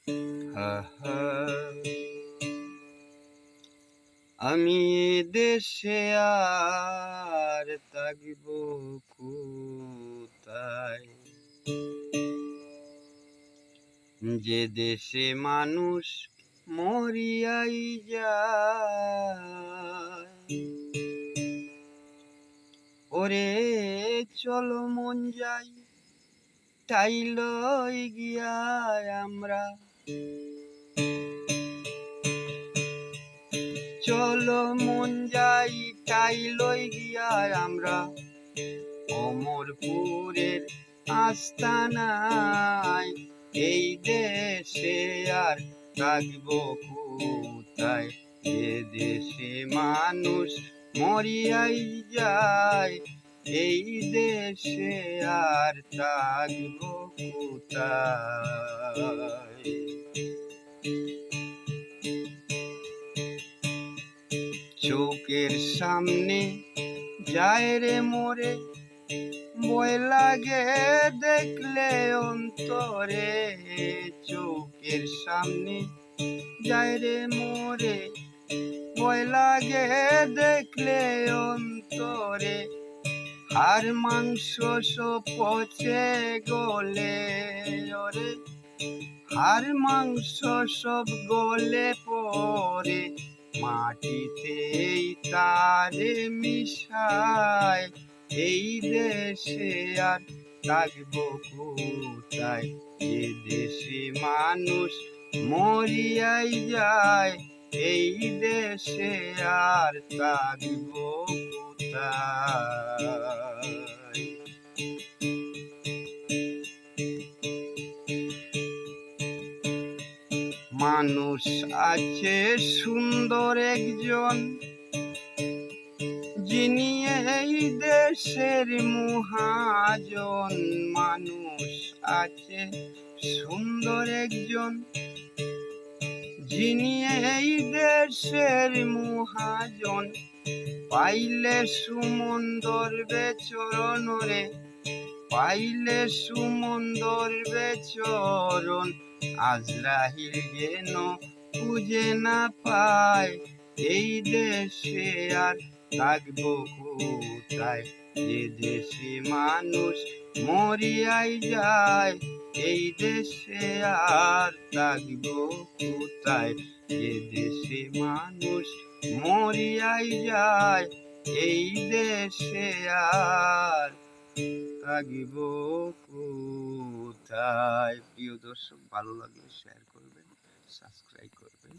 হা হা। আমি দেশে আর থাকিব কোথায়, যে দেশে মানুষ মরিয়াই যায়। ওরে চলো মন যাই তাই লই গিয়া আমরা, চলো মন যাই তাই লই গিয়া আমরা অমরপুরের আস্তানায়। এই দেশে আর থাকব কোথায়, যে দেশে মানুষ মরিয়াই যায়। এই দেশে আর থাকব কোথায়। চোখের সামনে যায় রে মোরে, ভয় লাগে দেখলে অন্তরে। চোখের সামনে যায় রে মোরে, ভয় লাগে দেখলে অন্তরে। হাড় মাংস সব পচে গলে ওরে, হাড় মাংস সব গলে পড়ে মাটিতেই তারে মিশায়। এই দেশে আর থাকব কোথায়, যে দেশে মানুষ মরিয়াই যায়। এই দেশে আর থাকব কোথায়। মানুষ আছে সুন্দর একজন, যিনি এই দেশের মহাজন। মানুষ আছে সুন্দর একজন, যিনি এই দেশের মহাজন। পাইলে সুমন্দর বেচরণ রে, পাইলে সুমন্দর বেচরণ। আজরাহিল যেন খুঁজে না পায়, এই দেশে আর থাকব কোথায়, যে দেশে মানুষ মরিয়াই যায়। এই দেশে আর থাকব কোথায়, যে দেশে মানুষ মরিয়াই যায়। এই দেশে আর থাকিব কোথায়। প্রিয় দর্শক, ভালো লাগলে শেয়ার করবেন, সাবস্ক্রাইব করবেন।